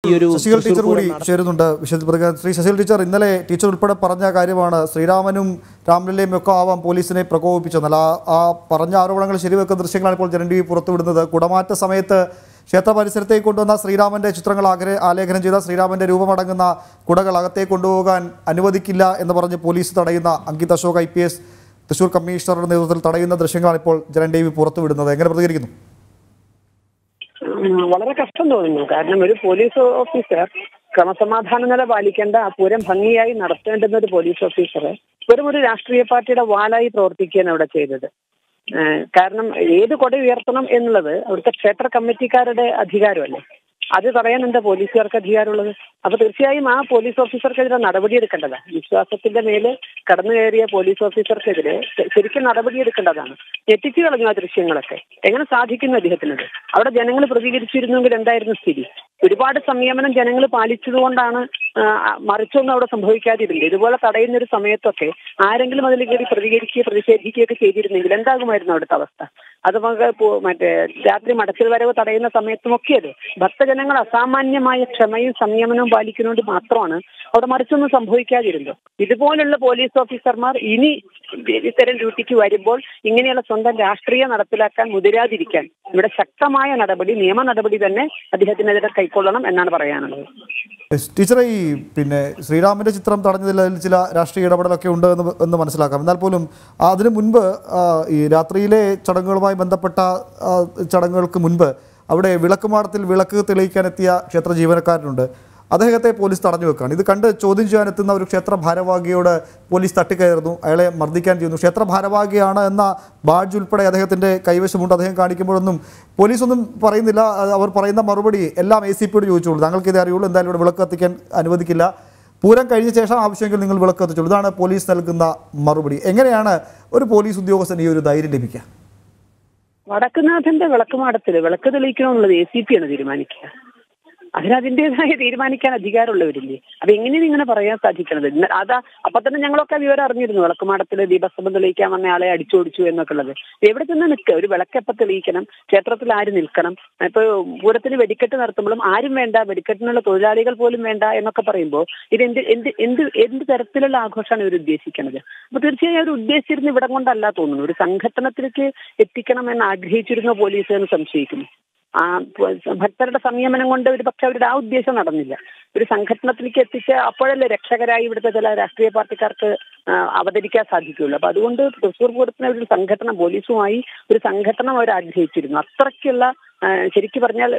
ഈ ഒരു ശശികല ടീച്ചർ കൂടി ചേരുന്നുണ്ട് വിശദീകരിക്കാൻ. ശ്രീ ശശികല ടീച്ചർ, ഇന്നലെ ടീച്ചർ ഉൾപ്പെടെ പറഞ്ഞ കാര്യമാണ് ശ്രീരാമനും രാംലല്ലയും ഒക്കെ ആവാം പോലീസിനെ പ്രകോപിപ്പിച്ചെന്നാൽ ആ പറഞ്ഞ ആരോപണങ്ങൾ ശരിവെക്കുന്ന ദൃശ്യങ്ങളാണ് ഇപ്പോൾ ജനൻ ടി വി പുറത്തുവിടുന്നത്. കുടമാറ്റ സമയത്ത് ക്ഷേത്ര പരിസരത്തേക്ക് കൊണ്ടുവന്ന ശ്രീരാമന്റെ ചിത്രങ്ങൾ ആലേഖനം ചെയ്ത ശ്രീരാമന്റെ രൂപമടങ്ങുന്ന കുടകൾ അകത്തേക്ക് കൊണ്ടുപോകാൻ അനുവദിക്കില്ല എന്ന് പറഞ്ഞ് പോലീസ് തടയുന്ന അങ്കിത് അശോക് IPS തൃശൂർ കമ്മീഷണറുടെ നേതൃത്വത്തിൽ തടയുന്ന ദൃശ്യങ്ങളാണ് ഇപ്പോൾ ജനൻ ടി വി പുറത്തുവിടുന്നത്. എങ്ങനെ പ്രതികരിക്കുന്നു? വളരെ കഷ്ടം തോന്നുന്നു. കാരണം ഒരു പോലീസ് ഓഫീസർ ക്രമസമാധാന നില പാലിക്കേണ്ട പൂരം ഭംഗിയായി നടത്തേണ്ടുന്ന ഒരു പോലീസ് ഓഫീസർ വെറും ഒരു രാഷ്ട്രീയ പാർട്ടിയുടെ വാലായി പ്രവർത്തിക്കുകയാണ് അവിടെ ചെയ്തത്. കാരണം ഏത് കൊട ഉയർത്തണം എന്നുള്ളത് അവിടുത്തെ ക്ഷേത്ര കമ്മിറ്റിക്കാരുടെ അധികാരമല്ലേ. അത് തടയാൻ എന്താ പോലീസുകാർക്ക് അധികാരമുള്ളത്? അപ്പൊ തീർച്ചയായും ആ പോലീസ് ഓഫീസർക്കെതിരെ നടപടിയെടുക്കേണ്ടതാണ്. വിശ്വാസത്തിന്റെ മേല് കടന്നു കയറിയ പോലീസ് ഓഫീസർക്കെതിരെ ശരിക്കും നടപടിയെടുക്കേണ്ടതാണ്. എത്തിച്ചു കളഞ്ഞു ആ ദൃശ്യങ്ങളൊക്കെ. എങ്ങനെ സാധിക്കുന്നു അദ്ദേഹത്തിനത്? അവിടെ ജനങ്ങൾ പ്രതികരിച്ചിരുന്നെങ്കിൽ എന്തായിരുന്നു സ്ഥിതി? ഒരുപാട് സംയമനം ജനങ്ങൾ പാലിച്ചതുകൊണ്ടാണ് മറിച്ചൊന്നും അവിടെ സംഭവിക്കാതിരുന്നത്. ഇതുപോലെ തടയുന്ന ഒരു സമയത്തൊക്കെ ആരെങ്കിലും അതിൽ കയറി പ്രതിഷേധിക്കുകയൊക്കെ ചെയ്തിരുന്നെങ്കിൽ എന്താകുമായിരുന്നു അവിടുത്തെ അവസ്ഥ? അത് മറ്റേ രാത്രി മടച്ചിൽ വരവ് തടയുന്ന സമയത്തുമൊക്കെ അത് ഭക്തജനങ്ങൾ അസാമാന്യമായ ക്ഷമയും സംയമനവും പാലിക്കുന്നതുകൊണ്ട് മാത്രമാണ് അവിടെ മറിച്ചൊന്നും സംഭവിക്കാതിരുന്നത്. ഇതുപോലുള്ള പോലീസ് ഓഫീസർമാർ ഇനി ഇത്തരം ഡ്യൂട്ടിക്ക് വരുമ്പോൾ ഇങ്ങനെയുള്ള സ്വന്തം രാഷ്ട്രീയം നടപ്പിലാക്കാൻ മുതിരാതിരിക്കാൻ ഇവിടെ ശക്തമായ നടപടി, നിയമ നടപടി തന്നെ അദ്ദേഹത്തിനെതിരെ കൈക്കൊള്ളണം എന്നാണ് പറയാനുള്ളത്. ടീച്ചറെ, ഈ ശ്രീരാമന്റെ ചിത്രം തടഞ്ഞതിൽ അതിൽ ചില രാഷ്ട്രീയ ഇടപെടലൊക്കെ ഉണ്ട് എന്ന് മനസ്സിലാക്കാം. എന്നാൽ പോലും അതിനു മുൻപ് ഈ രാത്രിയിലെ ചടങ്ങുകളുമായി ബന്ധപ്പെട്ട ചടങ്ങുകൾക്ക് മുൻപ് അവിടെ വിളക്കുമാടത്തിൽ വിളക്ക് തെളിയിക്കാനെത്തിയ ക്ഷേത്ര ജീവനക്കാരനുണ്ട്. അദ്ദേഹത്തെ പോലീസ് തടഞ്ഞു വെക്കുകയാണ്. ഇത് കണ്ട് ചോദ്യം ചെയ്യാനെത്തുന്ന ഒരു ക്ഷേത്ര ഭാരവാഹിയോട് പോലീസ് തട്ടിക്കയറുന്നു, അയാളെ മർദ്ദിക്കാൻ ചെയ്യുന്നു. ക്ഷേത്ര ഭാരവാഹിയാണ് എന്ന ബാഡ്ജ് ഉൾപ്പെടെ അദ്ദേഹത്തിൻ്റെ കൈവശമുണ്ട്. അദ്ദേഹം കാണിക്കുമ്പോഴൊന്നും പോലീസൊന്നും പറയുന്നില്ല. അവർ പറയുന്ന മറുപടി എല്ലാം ACPയോട് ചോദിച്ചോളൂ, താങ്കൾക്ക് ഇതേ അറിയുള്ളൂ, എന്തായാലും ഇവിടെ വിളക്ക് കത്തിക്കാൻ അനുവദിക്കില്ല, പൂരം കഴിഞ്ഞ ശേഷം ആവശ്യമെങ്കിൽ നിങ്ങൾ വിളക്ക് കത്തിച്ചോളൂ. ഇതാണ് പോലീസ് നൽകുന്ന മറുപടി. എങ്ങനെയാണ് ഒരു പോലീസ് ഉദ്യോഗസ്ഥന് ഈ ഒരു ധൈര്യം ലഭിക്കുക? വടക്കുനാഥന്റെ വിളക്കുമാടത്തില് വിളക്ക് തെളിയിക്കണമെന്നുള്ളത് ACPയാണ് തീരുമാനിക്കുക. അതിനതിൻ്റെതായ തീരുമാനിക്കാൻ അധികാരമുള്ളവരില്ലേ? അപ്പൊ എങ്ങനെയാണ് ഇങ്ങനെ പറയാൻ സാധിക്കണത്? അപ്പൊ തന്നെ ഞങ്ങളൊക്കെ വിവരം അറിഞ്ഞിരുന്നു. വിളക്കുമാടത്തില് ദീപസ്തംഭം തെളിയിക്കാൻ വന്ന ആളെ അടിച്ചോടിച്ചു എന്നൊക്കെ ഉള്ളത്. എവിടെ തന്നെ നിൽക്കുക? ഒരു വിളക്കെപ്പം തെളിയിക്കണം? ക്ഷേത്രത്തിൽ ആര് നിൽക്കണം? ഇപ്പൊ പൂരത്തിന് വെടിക്കെട്ട് നടത്തുമ്പോഴും ആരും വേണ്ട, വെടിക്കെട്ടിനുള്ള തൊഴിലാളികൾ പോലും വേണ്ട എന്നൊക്കെ പറയുമ്പോൾ ഇത് എന്ത് തരത്തിലുള്ള ആഘോഷമാണ് ഇവർ ഉദ്ദേശിക്കുന്നത്? അപ്പൊ തീർച്ചയായും അവർ ഉദ്ദേശിച്ചിരുന്ന ഇവിടം കൊണ്ടല്ല തോന്നുന്നു. ഒരു സംഘട്ടനത്തിലേക്ക് എത്തിക്കണം എന്ന് ആഗ്രഹിച്ചിരുന്ന പോലീസ് എന്ന് സംശയിക്കുന്നു. ഭക്തരുടെ സംയമനം കൊണ്ട് ഒരു പക്ഷെ അവരുടെ ആ ഉദ്ദേശം നടന്നില്ല. ഒരു സംഘടനത്തിലേക്ക് എത്തിച്ച് അപ്പോഴല്ലേ രക്ഷകരായി ഇവിടുത്തെ ചില രാഷ്ട്രീയ പാർട്ടിക്കാർക്ക് അവതരിക്കാൻ സാധിക്കുകയുള്ളൂ. അപ്പൊ അതുകൊണ്ട് തൃശ്ശൂർ പൂരത്തിന് ഒരു സംഘടന, പോലീസുമായി ഒരു സംഘടന അവർ ആഗ്രഹിച്ചിരുന്നു. അത്രയ്ക്കുള്ള ശരിക്കും പറഞ്ഞാൽ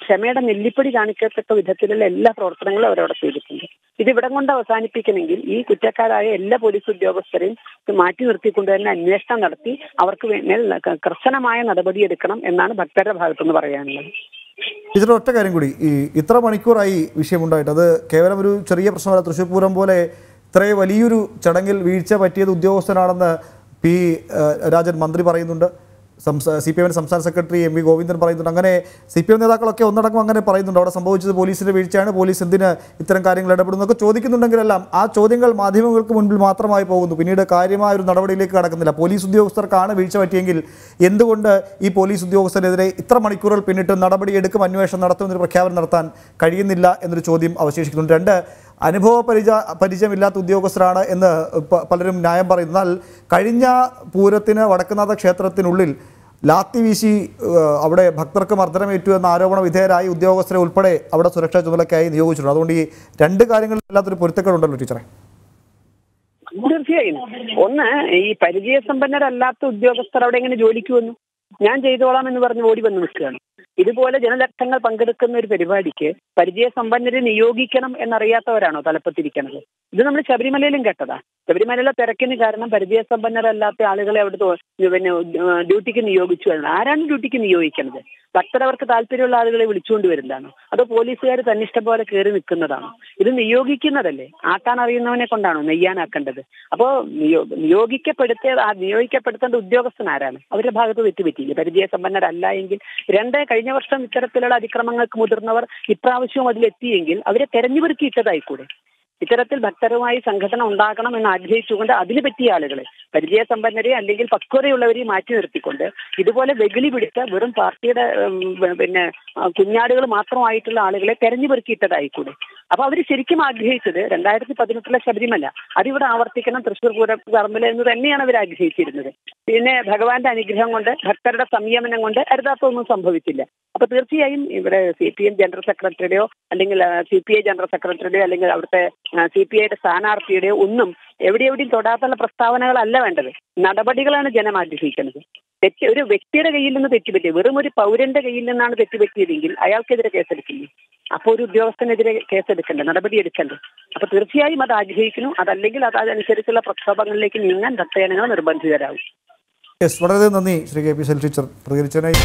ക്ഷമയുടെ നെല്ലിപ്പടി കാണിക്കത്തക്ക വിധത്തിലുള്ള എല്ലാ പ്രവർത്തനങ്ങളും അവരവിടെ ചെയ്തിട്ടുണ്ട്. ഇതിവിടം കൊണ്ട് അവസാനിപ്പിക്കണമെങ്കിൽ ഈ കുറ്റക്കാരായ എല്ലാ പോലീസ് ഉദ്യോഗസ്ഥരെയും മാറ്റി നിർത്തിക്കൊണ്ട് തന്നെ അന്വേഷണം നടത്തി അവർക്ക് മേൽ കർശനമായ നടപടിയെടുക്കണം എന്നാണ് ഭക്തരുടെ ഭാഗത്തുനിന്ന് പറയാനുള്ളത്. ഇതിൽ ഒറ്റ കാര്യം കൂടി, ഈ ഇത്ര മണിക്കൂറായി വിഷയമുണ്ടായിട്ട് അത് കേവലം ഒരു ചെറിയ പ്രശ്നമല്ല. തൃശ്ശൂർ പൂരം പോലെ ഇത്രയും വലിയൊരു ചടങ്ങിൽ വീഴ്ച പറ്റിയത് ഉദ്യോഗസ്ഥനാണെന്ന് P. രാജൻ മന്ത്രി പറയുന്നുണ്ട്. CPM സംസ്ഥാന സെക്രട്ടറി MV ഗോവിന്ദൻ പറയുന്നുണ്ട്. അങ്ങനെ CPM നേതാക്കളൊക്കെ ഒന്നടങ്കം അങ്ങനെ പറയുന്നുണ്ട്. അവിടെ സംഭവിച്ചത് പോലീസിൻ്റെ വീഴ്ചയാണ്, പോലീസ് എന്തിന് ഇത്തരം കാര്യങ്ങൾ ഇടപെടുന്നതൊക്കെ ചോദിക്കുന്നുണ്ടെങ്കിലെല്ലാം ആ ചോദ്യങ്ങൾ മാധ്യമങ്ങൾക്ക് മുൻപിൽ മാത്രമായി പോകുന്നു. പിന്നീട് കാര്യമായ ഒരു നടപടിയിലേക്ക് കടക്കുന്നില്ല. പോലീസ് ഉദ്യോഗസ്ഥർക്കാണ് വീഴ്ച പറ്റിയെങ്കിൽ എന്തുകൊണ്ട് ഈ പോലീസ് ഉദ്യോഗസ്ഥരെതിരെ ഇത്ര മണിക്കൂറുകൾ പിന്നിട്ട് നടപടിയെടുക്കും, അന്വേഷണം നടത്തുമെന്നൊരു പ്രഖ്യാപനം നടത്താൻ കഴിയുന്നില്ല എന്നൊരു ചോദ്യം അവശേഷിക്കുന്നുണ്ട്. രണ്ട്, പരിചയമില്ലാത്ത ഉദ്യോഗസ്ഥരാണ് എന്ന് പലരും ന്യായം പറയുന്നു. എന്നാൽ കഴിഞ്ഞ പൂരത്തിന് വടക്കുന്നാഥ ക്ഷേത്രത്തിനുള്ളിൽ ലാത്തി വീശി അവിടെ ഭക്തർക്ക് മർദ്ദനമേറ്റു എന്ന ആരോപണ വിധേയരായി ഉദ്യോഗസ്ഥരെ ഉൾപ്പെടെ അവിടെ സുരക്ഷാ ചുമതലയ്ക്കായി നിയോഗിച്ചിട്ടുണ്ട്. അതുകൊണ്ട് ഈ രണ്ട് കാര്യങ്ങളില്ലാത്തൊരു പൊരുത്തക്കേടുണ്ടല്ലോ ടീച്ചറെ? തീർച്ചയായും. ഒന്ന്, ഈ പരിചയസമ്പന്നരല്ലാത്ത ഉദ്യോഗസ്ഥർ അവിടെ എങ്ങനെ ജോലിക്ക് വന്നു? ഞാൻ ചെയ്തോളാം എന്ന് പറഞ്ഞ് ഓടി വന്ന് നിൽക്കുകയാണ്. ഇതുപോലെ ജനലക്ഷങ്ങൾ പങ്കെടുക്കുന്ന ഒരു പരിപാടിക്ക് പരിചയസമ്പന്നരെ നിയോഗിക്കണം എന്നറിയാത്തവരാണോ തലപ്പത്തിരിക്കുന്നത്? ഇത് നമ്മൾ ശബരിമലയിലും കേട്ടതാ. ശബരിമലയിലെ തിരക്കിന് കാരണം പരിചയസമ്പന്നരല്ലാത്ത ആളുകളെ അവിടെ ഡ്യൂട്ടിക്ക് നിയോഗിച്ചു എന്നാണ്. ആരാണ് ഡ്യൂട്ടിക്ക് നിയോഗിക്കുന്നത്? ഭക്തരവർക്ക് താല്പര്യമുള്ള ആളുകളെ വിളിച്ചുകൊണ്ട് വരുന്നതാണോ? അതോ പോലീസുകാർ തന്നിഷ്ടം പോലെ കയറി നിൽക്കുന്നതാണോ? ഇത് നിയോഗിക്കുന്നതല്ലേ? ആക്കാൻ അറിയുന്നവനെ കൊണ്ടാണോ നെയ്യാനാക്കേണ്ടത്? അപ്പോൾ നിയോഗിക്കപ്പെടുത്തേണ്ട ഉദ്യോഗസ്ഥൻ ആരാണ്? അവരുടെ ഭാഗത്ത് തെറ്റുപറ്റിയില്ല. പരിചയസമ്പന്നരല്ല എങ്കിൽ. രണ്ട്, കഴിഞ്ഞ വർഷം ഇത്തരത്തിലുള്ള അതിക്രമങ്ങൾക്ക് മുതിർന്നവർ ഇപ്രാവശ്യവും അതിലെത്തിയെങ്കിൽ അവരെ തെരഞ്ഞുപെറുക്കി ഇട്ടതായിക്കൂടെ? ഇത്തരത്തിൽ ഭക്തരുമായി സംഘടന ഉണ്ടാകണം എന്ന് ആഗ്രഹിച്ചുകൊണ്ട് അതിന് പറ്റിയ ആളുകളെ, പരിചയസമ്പന്നരെ അല്ലെങ്കിൽ പക്വതയുള്ളവരെ മാറ്റി നിർത്തിക്കൊണ്ട് ഇതുപോലെ വെകിളി പിടിച്ച വെറും പാർട്ടിയുടെ കുഞ്ഞാടുകൾ മാത്രമായിട്ടുള്ള ആളുകളെ തെരഞ്ഞു പെറുക്കിയിട്ടതായിക്കൂടെ? അപ്പൊ അവർ ശരിക്കും ആഗ്രഹിച്ചത് 2018 ശബരിമല അതിവിടെ ആവർത്തിക്കണം, തൃശ്ശൂർ പൂരം പറമ്പിൽ എന്ന് തന്നെയാണ് അവർ ആഗ്രഹിച്ചിരുന്നത്. പിന്നെ ഭഗവാന്റെ അനുഗ്രഹം കൊണ്ട്, ഭക്തരുടെ സംയമനം കൊണ്ട് അരുതാത്തൊന്നും സംഭവിച്ചില്ല. അപ്പൊ തീർച്ചയായും ഇവിടെ CPM ജനറൽ സെക്രട്ടറിയുടെയോ അല്ലെങ്കിൽ CPI ജനറൽ സെക്രട്ടറിയുടെയോ അല്ലെങ്കിൽ അവിടുത്തെ CPIയുടെ സ്ഥാനാർത്ഥിയുടെയോ ഒന്നും എവിടെയും തൊടാത്തുള്ള പ്രസ്താവനകളല്ല വേണ്ടത്. നടപടികളാണ് ജനം ആഗ്രഹിക്കുന്നത്. ഒരു വ്യക്തിയുടെ കയ്യിൽ നിന്ന് തെറ്റുപറ്റി, വെറും ഒരു പൗരന്റെ കയ്യിൽ നിന്നാണ് തെറ്റുപറ്റിയതെങ്കിൽ അയാൾക്കെതിരെ കേസെടുക്കില്ലേ? അപ്പോൾ ഒരു ഉദ്യോഗസ്ഥനെതിരെ കേസെടുക്കണ്ടേ, നടപടിയെടുക്കണ്ടേ? അപ്പൊ തീർച്ചയായും അത് ആഗ്രഹിക്കുന്നു. അതല്ലെങ്കിൽ അതനുസരിച്ചുള്ള പ്രക്ഷോഭങ്ങളിലേക്ക് നീങ്ങാൻ ഭക്തജനങ്ങൾ നിർബന്ധിതരാകും. വളരെ നന്ദി ശ്രീ KP ശൈലജ ടീച്ചർ പ്രതികരിച്ചതിനായി.